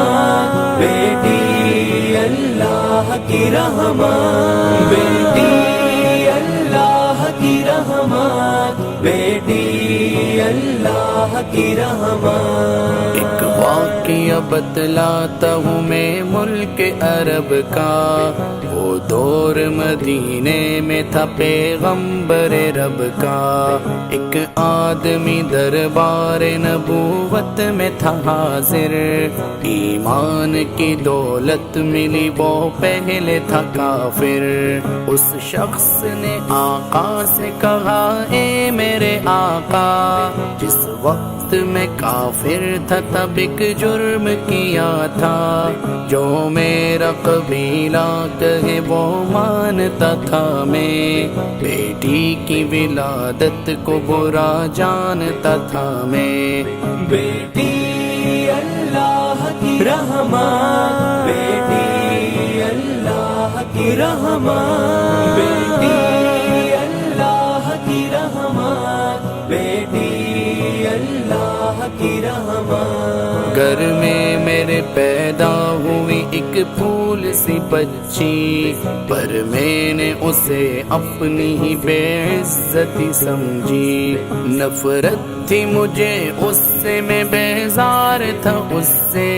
رحمت بیٹی اللہ کی رحمت، بیٹی اللہ کی رحمت، بیٹی اللہ کی رحمت۔ ایک واقعہ بتلاتا ہوں میں ملک عرب کا، وہ دور مدینے میں تھا پیغمبر رب کا۔ ایک آدمی دربار نبوت میں تھا حاضر، ایمان کی دولت ملی وہ پہلے تھا کافر۔ اس شخص نے آقا سے کہا اے میرے آقا، جس وقت میں کافر تھا تب ایک جرم کیا تھا، جو میرا قبیلہ کہے وہ مانتا تھا میں، بیٹی کی ولادت کو برا جانتا تھا میں۔ بیٹی اللہ کی رحمت، بیٹی اللہ کی رحمت، بیٹی اللہ کی رحمت، بیٹی اللہ کی رحمت۔ گھر میں میرے پیدا ہوئی ایک پھول سی بچی، پر میں نے اسے اپنی ہی بے عزتی سمجھی۔ نفرت تھی مجھے اس سے، میں بیزار تھا اس سے،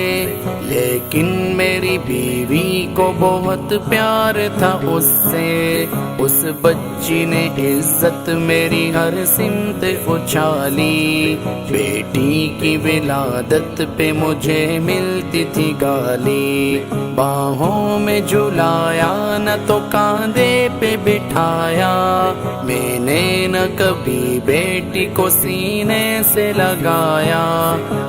لیکن میری بیوی کو بہت پیار تھا اس سے۔ اس بچی نے عزت میری ہر سمت اچھالی، بیٹی کی ولادت پہ مجھے ملتی تھی گالی۔ باہوں میں جھلایا نہ تو کاندھے پہ بٹھایا، میں نے نہ کبھی بیٹی کو سینے سے لگایا۔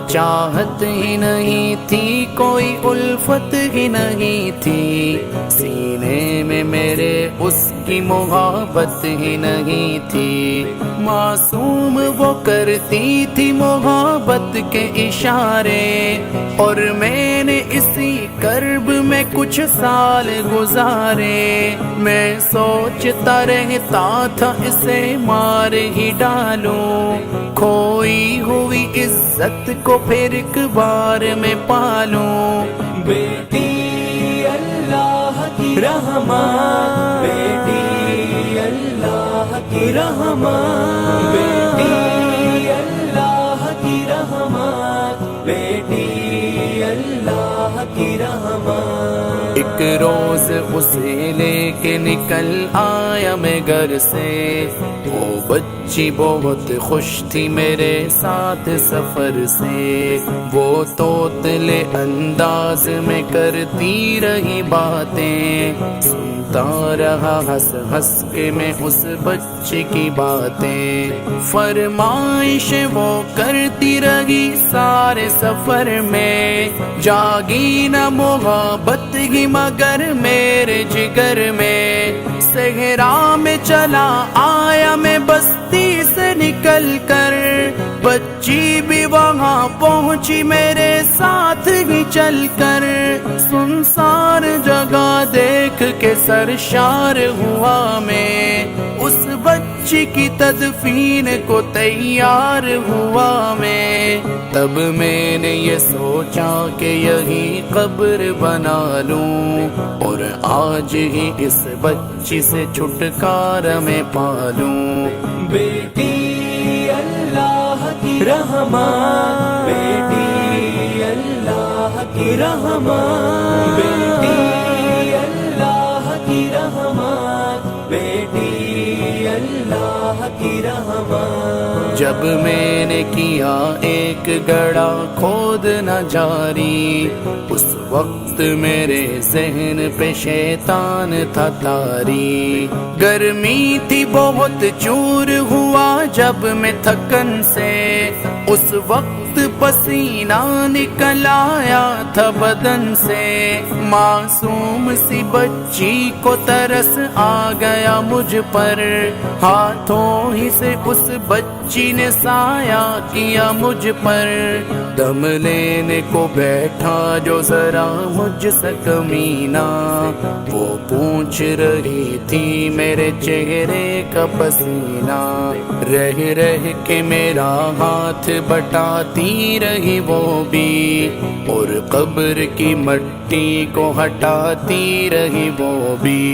چاہت ہی نہیں تھی، کوئی الفت ہی نہیں تھی، سینے میں میرے اس کی محبت ہی نہیں تھی۔ معصوم وہ کرتی تھی محبت کے اشارے، اور میں نے اسی کرب میں کچھ سال گزارے۔ میں سوچتا رہتا تھا اسے مار ہی ڈالوں، کھوئی ہوئی عزت کو پھر ایک بار میں پالوں۔ بیٹی اللہ کی رحمت، بیٹی اللہ کی رحمت، بیٹی اللہ کی رحمت، بیٹی اللہ کی رحمت۔ ایک روز اسے لے کے نکل آیا میں گھر سے، وہ بچی بہت خوش تھی میرے ساتھ سفر سے۔ وہ توتلے انداز میں کرتی رہی باتیں، سنتا رہا ہنس ہنس کے میں اس بچی کی باتیں۔ فرمائش وہ کرتی رہی سارے سفر میں، جاگی نہ محبت ہی مگر میرے جگر میں۔ صحرا میں چلا آیا میں بستی سے نکل کر، بچی بھی وہاں پہنچی میرے ساتھ ہی چل کر۔ سنسار جگہ دیکھ کے سرشار ہوا میں، اس بچی کی تدفین کو تیار ہوا میں۔ تب میں نے یہ سوچا کہ یہی قبر بنا لوں، اور آج ہی اس بچی سے چھٹکارا میں پالوں۔ بیٹی اللہ کی رحمت، بیٹی اللہ کی رحمت، بیٹی اللہ کی رحمت، بیٹی اللہ کی رحمت۔ جب میں نے کیا ایک گڑھا کھودنا جاری، اس وقت میرے ذہن پہ شیطان تھا طاری۔ گرمی تھی بہت، چور ہوا جب میں تھکن سے، اس وقت پسینہ نکل آیا تھا بدن سے۔ معصوم سی بچی کو ترس آ گیا مجھ پر، ہاتھوں ہی سے اس بچی किसी ने साया किया मुझ पर, दम लेने को बैठा जो जरा मुझसे कमीना, वो पूछ रही थी मेरे चेहरे का पसीना, रह रह के मेरा हाथ बटाती रही वो भी, और कब्र की मट्टी को हटाती रही वो भी,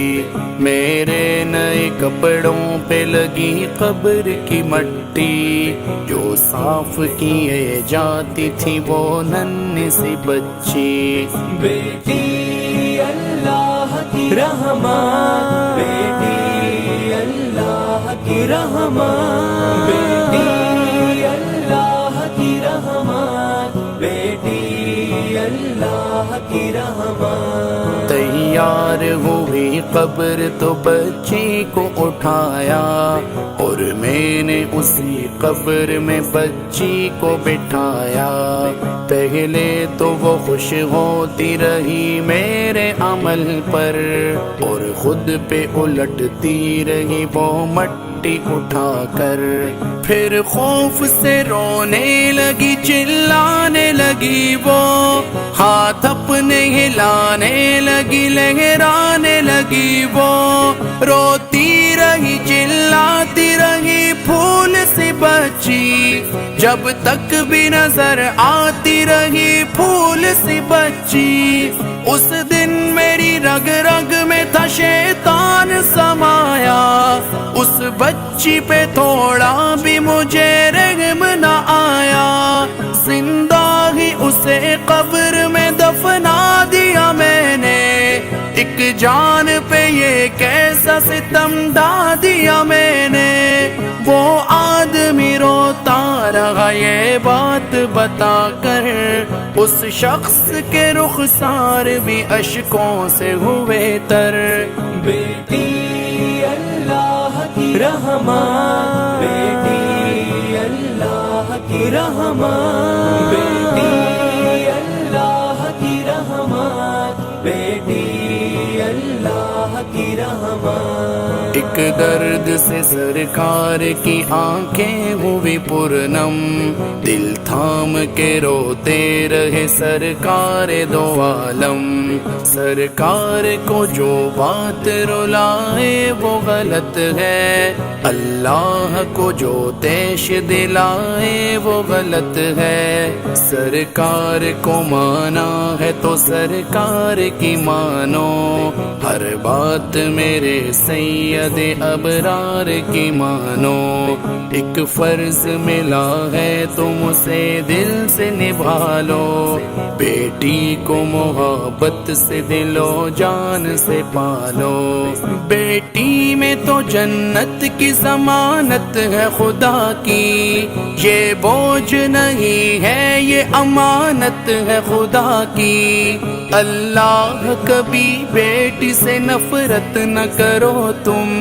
मेरे नए कपड़ों पे लगी कब्र की मट्टी, जो साफ किए जाती थी वो नन्ही सी बच्ची। बेटी अल्लाह की रहमत, बेटी अल्लाह की रहमत, बेटी अल्लाह की रहमत, बेटी अल्लाह की रहमत। तैयार हुई कब्र तो बच्ची को उठाया, और मैंने उसी कब्र में बच्ची को बिठाया, पहले तो वो खुश होती रही मेरे अमल पर, और खुद पे उलटती रही वो मट्टी उठाकर, फिर खौफ से रोने लगी चिल्लाने लगी वो, हाथ अपने हिलाने लगी लहराने लगी वो, रोती रही चिल्लाती रही फूल सी बच्ची, जब तक भी नजर आती रही फूल सी बच्ची। उस दिन मेरी रग रग में था शैतान समाया, उस बच्ची पे थोड़ा भी मुझे रहम न आया, जिंदा ही उसे कब्र में दफना दिया मैंने, एक जान पे ये कैसा सितम ढा दिया मैंने। वो आदमी रोता रहा ये बात बता कर, उस शख्स के रुखसार भी अश्कों से हुए तर। बेटी अल्लाह की रहमत, बेटी अल्लाह की रहमत, बेटी अल्लाह की रहमत, बेटी अल्लाह की रहमत। एक दर्द से सरकार की आंखें हुई पुरनम, दिल थाम के रोते रहे सरकार दो आलम, सरकार को जो बात रुलाए वो गलत है, अल्लाह को जो तैश दिलाए वो गलत है, सरकार को माना है तो सरकार की मानो, हर बात मेरे सैयद अबरार की मानो, एक फर्ज मिला है तुम उसे दिल से निभा लो, बेटी को मोहब्बत से दिलो जान से पालो, बेटी में तो जन्नत की जमानत है खुदा की, ये बोझ नहीं है ये अमानत है खुदा की, अल्लाह कभी बेटी से नफरत न करो तुम,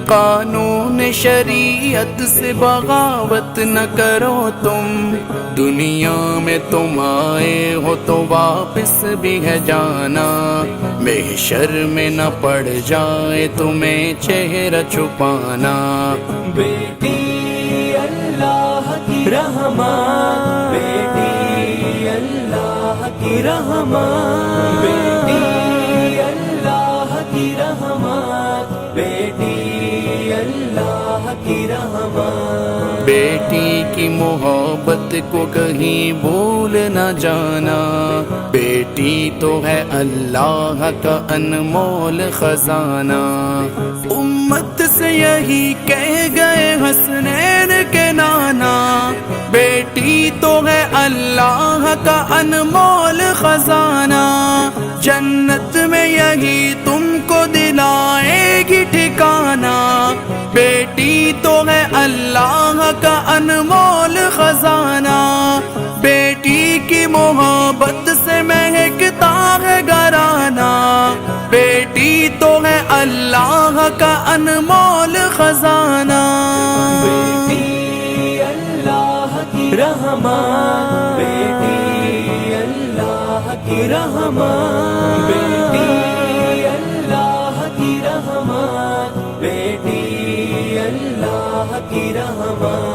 कानून शरीयत से बगावत न करो तुम, दुनिया में तुम आए हो तो वापस भी है जाना, महशर में न पड़ जाए तुम्हें चेहरा छुपाना। बेटी अल्लाह की रहमत, बेटी अल्लाह की रहमत, बेटी अल्लाह की रहमत, बेटी अल्लाह की रहमत। बेटी की मोहब्बत को कहीं भूल न जाना, बेटी तो है अल्लाह का अनमोल खजाना, उम्मत से यही कह गए हसनैन के नाना, बेटी तो है अल्लाह का अनमोल खजाना, जन्नत में यही तुमको दिलाएगी ठिकाना, बेटी तो है अल्लाह का अनमोल खजाना, बेटी की मोहब्बत से महकता है घराना, बेटी तो है अल्लाह का अनमोल खजाना। बेटी अल्लाह की रहमत, बेटी अल्लाह की रहमत, बेटी अल्लाह की रहमत, बेटी अल्लाह की रहमत।